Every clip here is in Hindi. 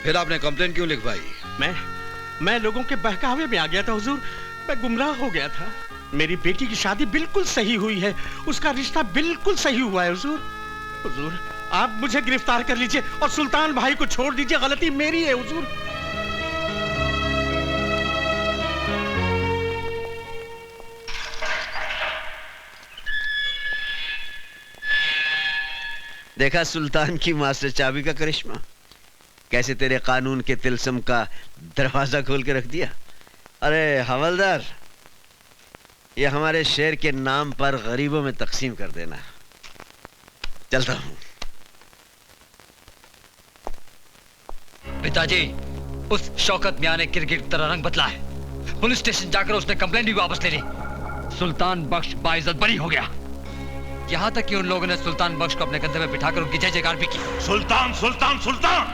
फिर आपने कंप्लेन क्यों लिखवाई? मैं लोगों के बहकावे में आ गया था हुजूर। मैं गुमराह हो गया था। मेरी बेटी की शादी बिल्कुल सही हुई है, उसका रिश्ता बिल्कुल सही हुआ है हुजूर। हुजूर आप मुझे गिरफ्तार कर लीजिए और सुल्तान भाई को छोड़ दीजिए, गलती मेरी है हुजूर। देखा सुल्तान की मास्टर चाबी का करिश्मा, कैसे तेरे कानून के तिलस्म का दरवाजा खोल के रख दिया। अरे हवलदार, ये हमारे शेर के नाम पर गरीबों में तकसीम कर देना। चलता हूं। पिताजी, उस शौकत मियां ने क्रिकेट की तरह रंग बदला है। पुलिस स्टेशन जाकर उसने कंप्लेंट भी वापस ले ली। सुल्तान बख्श बाइज्जत बरी हो गया। यहाँ तक कि उन लोगों ने सुल्तान बख्श को अपने कंधे में बिठाकर उनकी जय जयकार भी की। सुल्तान सुल्तान सुल्तान,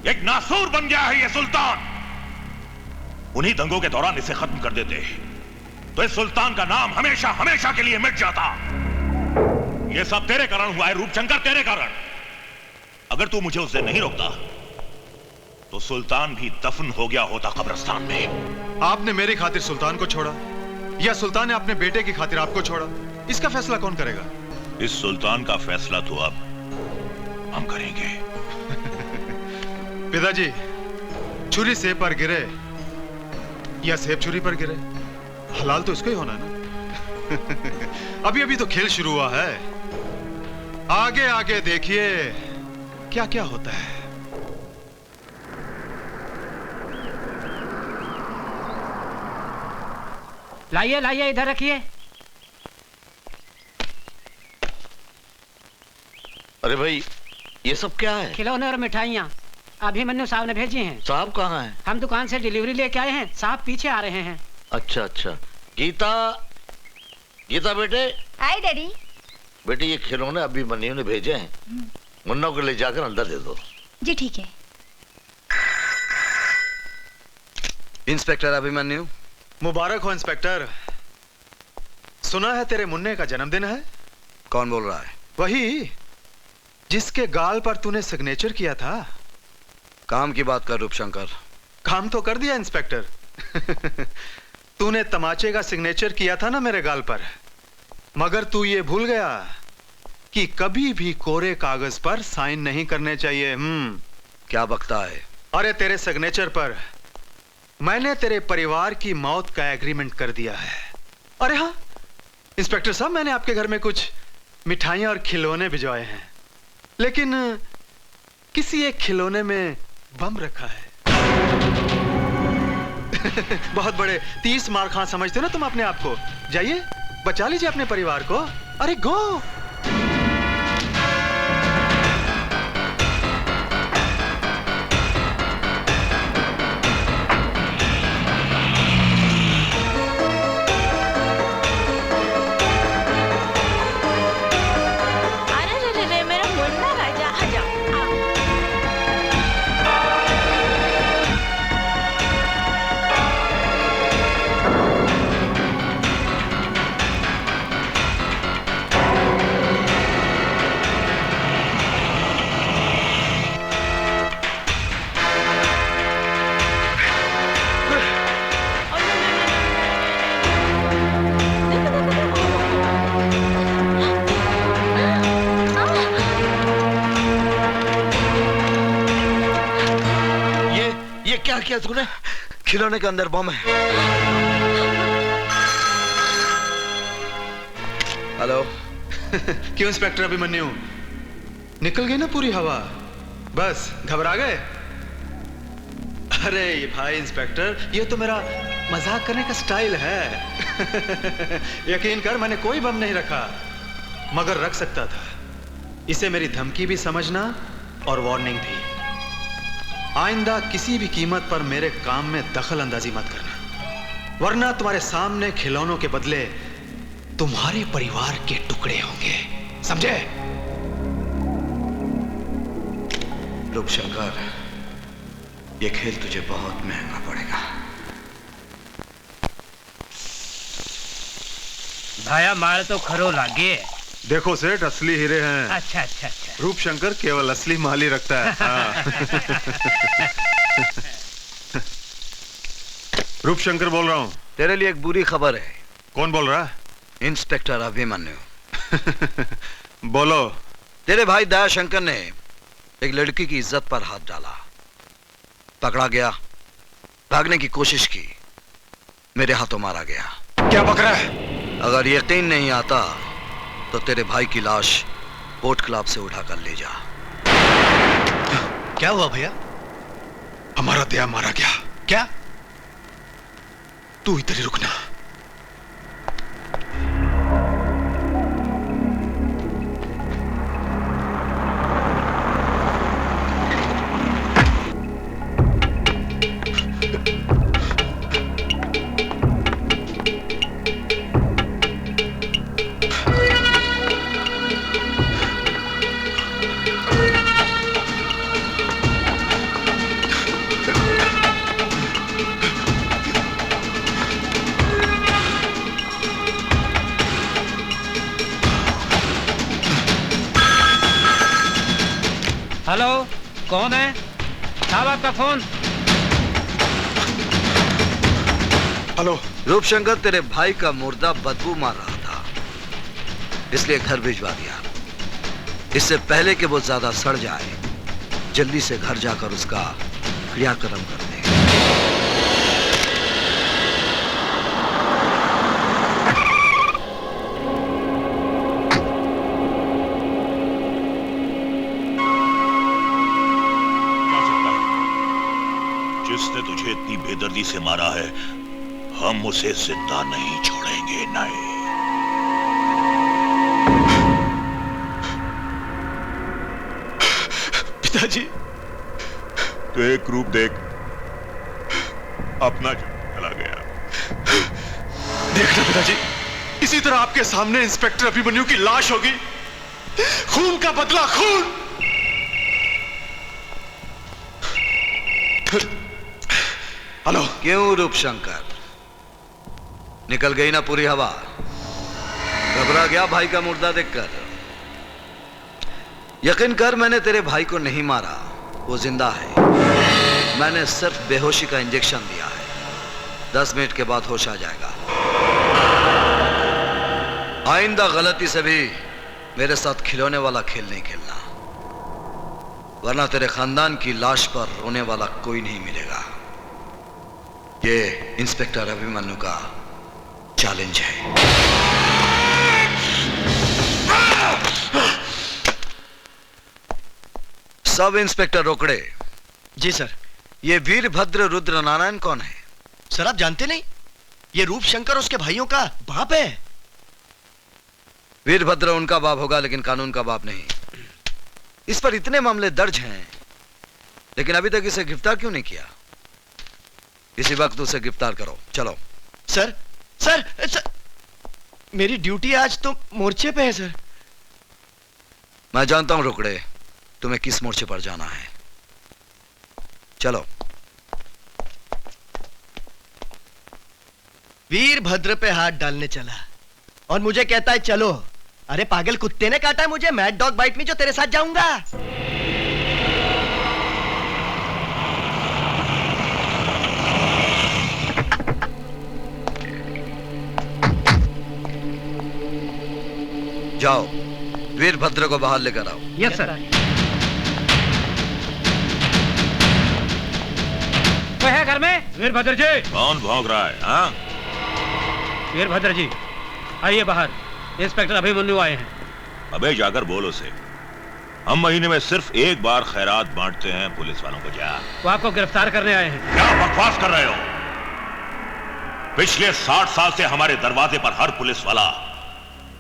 एक नासूर बन गया है ये सुल्तान। उन्हीं दंगों के दौरान इसे खत्म कर देते तो इस सुल्तान का नाम हमेशा हमेशा के लिए मिट जाता। ये सब तेरे कारण हुआ है रूपशंकर, तेरे कारण। अगर तू मुझे उसे नहीं रोकता तो सुल्तान भी दफन हो गया होता कब्रिस्तान में। आपने मेरी खातिर सुल्तान को छोड़ा या सुल्तान ने अपने बेटे की खातिर आपको छोड़ा, इसका फैसला कौन करेगा? इस सुल्तान का फैसला तो अब हम करेंगे। पिताजी, छुरी सेब पर गिरे या सेब छुरी पर गिरे, हलाल तो इसको ही होना है ना। अभी अभी तो खेल शुरू हुआ है, आगे आगे देखिए क्या क्या होता है। लाइए लाइए, इधर रखिए। अरे भाई, ये सब क्या है? खिलौने और मिठाइयाँ अभिमन्यु साहब ने भेजी हैं। साहब कहाँ हैं? हम दुकान से डिलीवरी लेके आए हैं, साहब पीछे आ रहे हैं। अच्छा अच्छा। गीता, गीता बेटे। हाय डैडी। बेटे ये खिलौने अभिमन्यु ने भेजे हैं, मुन्ना को ले जाकर अंदर दे दो। जी ठीक है। इंस्पेक्टर अभिमन्यु। मुबारक हो इंस्पेक्टर। सुना है तेरे मुन्ने का जन्मदिन है। कौन बोल रहा है? वही जिसके गाल पर तूने सिग्नेचर किया था। काम की बात कर रूपशंकर। काम तो कर दिया इंस्पेक्टर। तूने तमाचे का सिग्नेचर किया था ना मेरे गाल पर, मगर तू ये भूल गया कि कभी भी कोरे कागज पर साइन नहीं करने चाहिए। क्या बकता है? अरे तेरे सिग्नेचर पर मैंने तेरे परिवार की मौत का एग्रीमेंट कर दिया है। अरे हाँ इंस्पेक्टर साहब, मैंने आपके घर में कुछ मिठाइयां और खिलौने भिजवाए हैं, लेकिन किसी एक खिलौने में बम रखा है। बहुत बड़े 30 मार खां समझते हो ना तुम अपने आप को। जाइए बचा लीजिए अपने परिवार को। अरे गो। क्या किया तूने? खिलौने के अंदर बम है। हेलो। क्यों इंस्पेक्टर अभिमन्यु, निकल गई ना पूरी हवा? बस घबरा गए? अरे भाई इंस्पेक्टर, ये तो मेरा मजाक करने का स्टाइल है। यकीन कर, मैंने कोई बम नहीं रखा, मगर रख सकता था। इसे मेरी धमकी भी समझना और वार्निंग भी। आइंदा किसी भी कीमत पर मेरे काम में दखल अंदाजी मत करना, वरना तुम्हारे सामने खिलौनों के बदले तुम्हारे परिवार के टुकड़े होंगे, समझे? रूपशंकर, ये खेल तुझे बहुत महंगा पड़ेगा। भाया मारे तो खरो लागे। देखो सेठ, असली हीरे हैं। अच्छा अच्छा अच्छा। रूपशंकर केवल असली माल ही रखता है। हाँ। रूपशंकर बोल रहा हूँ। तेरे लिए एक बुरी खबर है। कौन बोल रहा है? इंस्पेक्टर अभिमन्यु। बोलो। तेरे भाई दयाशंकर ने एक लड़की की इज्जत पर हाथ डाला, पकड़ा गया, भागने की कोशिश की, मेरे हाथों मारा गया। क्या बक रहा है? अगर यकीन नहीं आता तो तेरे भाई की लाश बोट क्लब से उठाकर ले जा। क्या हुआ भैया? हमारा दया मारा गया। क्या? तू इधर ही रुकना। हेलो, कौन है? साहब आपका फोन। हेलो। रूपशंकर, तेरे भाई का मुर्दा बदबू मार रहा था, इसलिए घर भिजवा दिया। इससे पहले कि वो ज्यादा सड़ जाए, जल्दी से घर जाकर उसका क्रियाक्रम कर दे। जिसने तुझे इतनी बेदर्दी से मारा है, हम उसे जिंदा नहीं छोड़ेंगे। नहीं। पिताजी, तो एक रूप देख, अपना चला गया। देखना पिताजी, इसी तरह आपके सामने इंस्पेक्टर अभिमन्यु की लाश होगी। खून का बदला खून। हेलो। क्यों रूपशंकर, निकल गई ना पूरी हवा? घबरा गया भाई का मुर्दा देखकर? यकीन कर, मैंने तेरे भाई को नहीं मारा, वो जिंदा है। मैंने सिर्फ बेहोशी का इंजेक्शन दिया है। 10 मिनट के बाद होश आ जाएगा। आइंदा गलती से भी मेरे साथ खिलौने वाला खेल नहीं खेलना, वरना तेरे खानदान की लाश पर रोने वाला कोई नहीं मिलेगा। ये इंस्पेक्टर अभिमन्यु का चैलेंज है। सब इंस्पेक्टर रोकड़े। जी सर। ये वीरभद्र रुद्र नारायण कौन है? सर आप जानते नहीं? ये रूपशंकर उसके भाइयों का बाप है। वीरभद्र उनका बाप होगा, लेकिन कानून का बाप नहीं। इस पर इतने मामले दर्ज हैं, लेकिन अभी तक इसे गिरफ्तार क्यों नहीं किया? इसी वक्त उसे गिरफ्तार करो। चलो। सर सर, सर मेरी ड्यूटी आज तो मोर्चे पे है सर। मैं जानता हूं रोकड़े, तुम्हें किस मोर्चे पर जाना है। चलो। वीरभद्र पे हाथ डालने चला और मुझे कहता है चलो। अरे पागल कुत्ते ने काटा है मुझे, मैड डॉग बाइट में, जो तेरे साथ जाऊंगा। जाओ, वीरभद्र को बाहर लेकर आओ। Yes sir. कोई है घर में? वीरभद्र जी। कौन भौंक रहा है? हाँ? वीरभद्र जी आइए बाहर, इंस्पेक्टर अभिमन्यु आए हैं। अबे जाकर बोल उसे, हम महीने में सिर्फ एक बार खैरात बांटते हैं पुलिस वालों को। जा। वो आपको गिरफ्तार करने आए हैं। क्या बकवास कर रहे हो? पिछले 60 साल से हमारे दरवाजे पर हर पुलिस वाला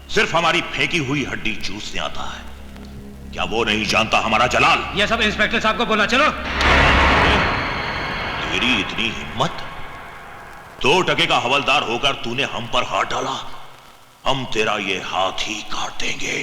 सिर्फ हमारी फेंकी हुई हड्डी चूसने आता है। क्या वो नहीं जानता हमारा जलाल? ये सब इंस्पेक्टर साहब को बोला। चलो। तेरी इतनी हिम्मत? 2 टके का हवलदार होकर तूने हम पर हाथ डाला? हम तेरा ये हाथ ही काट देंगे।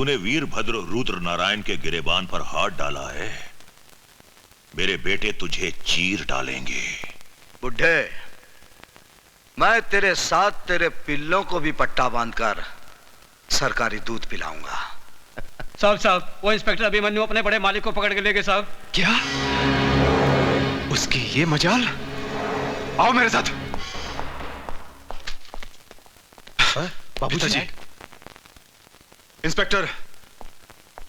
तूने वीरभद्र रुद्र नारायण के गिरेबान पर हाथ डाला है, मेरे बेटे तुझे चीर डालेंगे। बुढ़े, मैं तेरे साथ तेरे पिल्लों को भी पट्टा बांधकर सरकारी दूध पिलाऊंगा। साहब वो इंस्पेक्टर अभिमन्यु अपने बड़े मालिक को पकड़ के ले गए साहब। क्या? उसकी ये मजाल? आओ मेरे साथ। पिताजी, इंस्पेक्टर,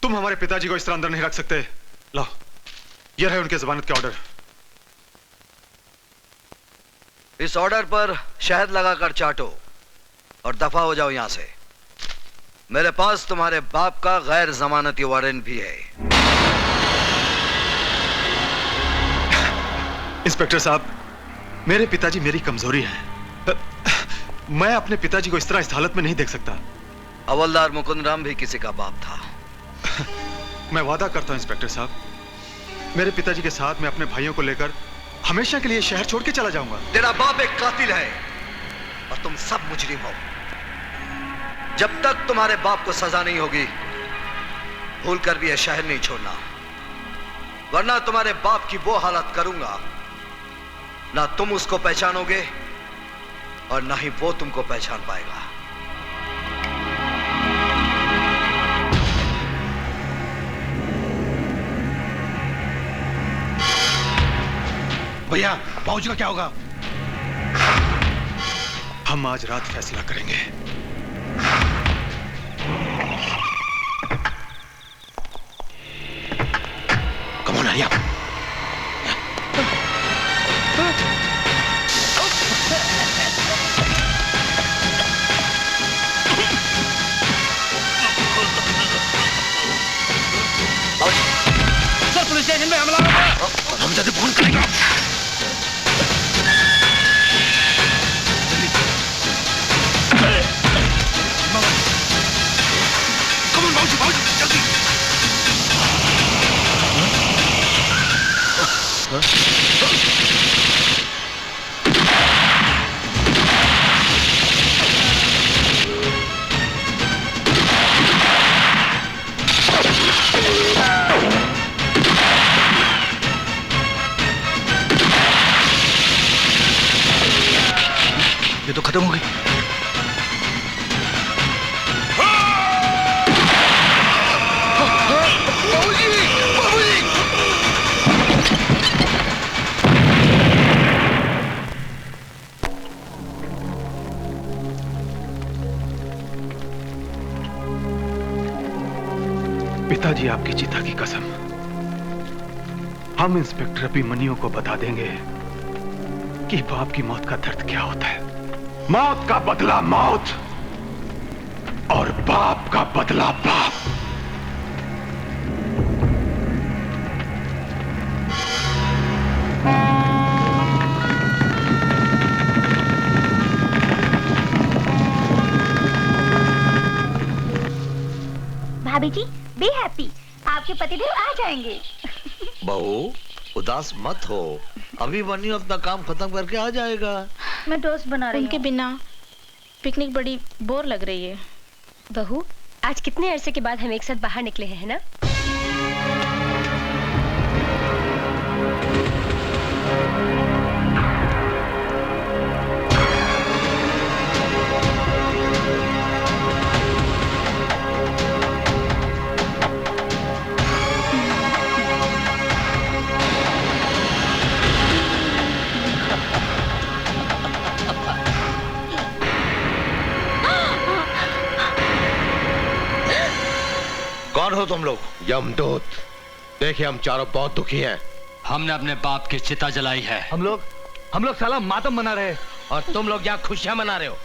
तुम हमारे पिताजी को इस तरह अंदर नहीं रख सकते। लाओ, ये रहे उनके जमानत के ऑर्डर। इस ऑर्डर पर शहद लगाकर चाटो और दफा हो जाओ यहां से। मेरे पास तुम्हारे बाप का गैर जमानती वारंट भी है। इंस्पेक्टर साहब, मेरे पिताजी मेरी कमजोरी है। मैं अपने पिताजी को इस तरह इस हालत में नहीं देख सकता। हवलदार मुकुंद राम भी किसी का बाप था। मैं वादा करता हूं इंस्पेक्टर साहब, मेरे पिताजी के साथ मैं अपने भाइयों को लेकर हमेशा के लिए शहर छोड़ के चला जाऊंगा। तेरा बाप एक कातिल है और तुम सब मुजरिम हो। जब तक तुम्हारे बाप को सजा नहीं होगी, भूल कर भी यह शहर नहीं छोड़ना, वरना तुम्हारे बाप की वो हालत करूंगा, ना तुम उसको पहचानोगे और ना ही वो तुमको पहचान पाएगा। भैया, बाबूजी का क्या होगा? हम आज रात फैसला करेंगे। Come on Arya. Sir, police station में हमला हो गया। हम जल्दी फोन करेंगे। ये तो खत्म हो गई। पिताजी, आपकी चिता की कसम, हम इंस्पेक्टर अभिमन्यु को बता देंगे कि बाप की मौत का दर्द क्या होता है। मौत का बदला मौत और बाप का बदला बाप। भाभी जी, बी हैप्पी, आपके पतिदेव आ जाएंगे। बहू, उदास मत हो, अभी बनियो अपना काम खत्म करके आ जाएगा। मैं टोस्ट बना रही हूँ। उनके बिना पिकनिक बड़ी बोर लग रही है। बहू, आज कितने अरसे के बाद हम एक साथ बाहर निकले हैं, है ना? कौन हो तुम लोग? यमदूत। देखिए, हम चारों बहुत दुखी हैं। हमने अपने बाप की चिता जलाई है। हम लोग साला मातम मना रहे और तुम लोग यहाँ खुशियां मना रहे हो।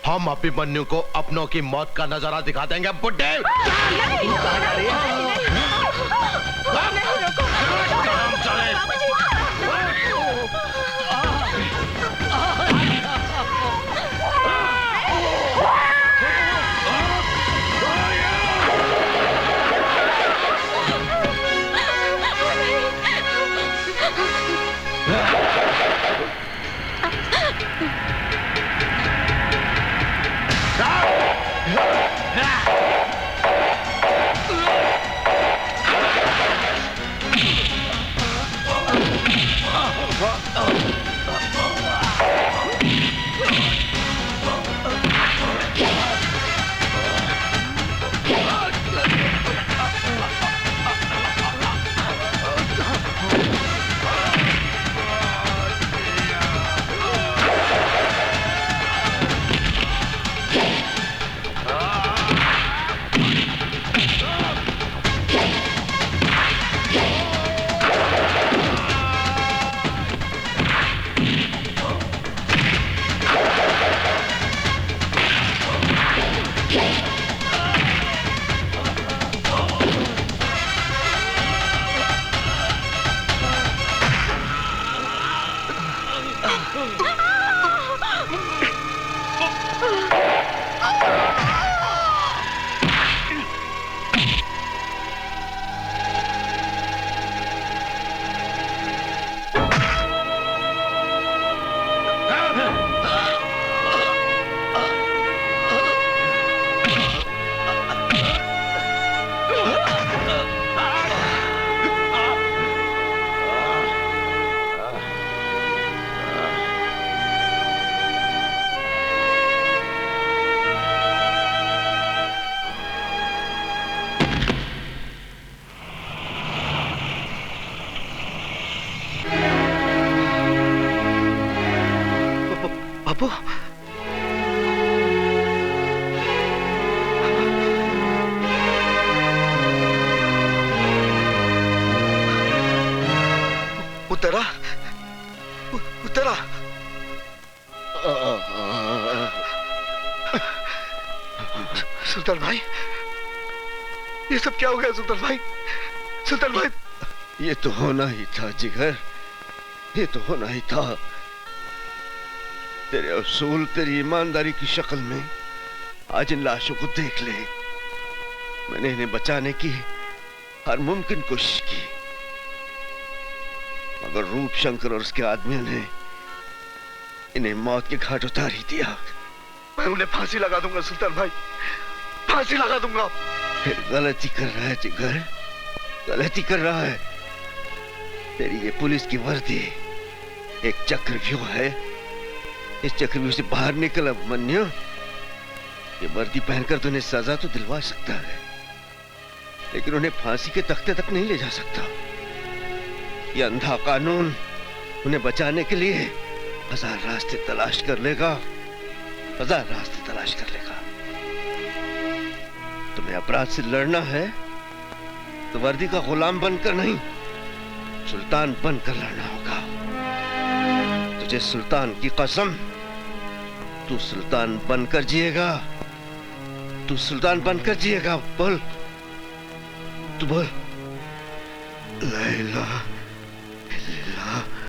हम अभिमन्यु को अपनों की मौत का नजारा दिखा देंगे। बुड्ढे, बापू उतरा उतरा सुल्तान भाई ये सब क्या हो गया सुल्तान भाई? सुल्तान भाई ये तो होना ही था जिगर, ये तो होना ही था। तेरे असूल, तेरी ईमानदारी की शक्ल में आज इन लाशों को देख ले। मैंने इन्हें बचाने की हर मुमकिन कोशिश की, मगर रूप शंकर और उसके आदमियों ने इन्हें मौत के घाट उतार ही दिया। मैं उन्हें फांसी लगा दूंगा सुल्तान भाई, फांसी लगा दूंगा। फिर गलती कर रहा है जिगर, गलती कर रहा है। तेरी ये पुलिस की वर्दी एक चक्रव्यूह है। इस चक्रव्यूह से बाहर निकल अभिमन्यु। ये वर्दी पहनकर तो उन्हें सजा तो दिलवा सकता है, लेकिन उन्हें फांसी के तख्ते तक नहीं ले जा सकता। ये अंधा कानून उन्हें बचाने के लिए हजार रास्ते तलाश कर लेगा, हजार रास्ते तलाश कर लेगा। तुम्हें अपराध से लड़ना है तो वर्दी का गुलाम बनकर नहीं, सुल्तान बनकर लड़ना होगा। तुझे सुल्तान की कसम, तू सुल्तान बनकर जिएगा, तू सुल्तान बनकर जिएगा। बोल, तू बोल, ला इलाहा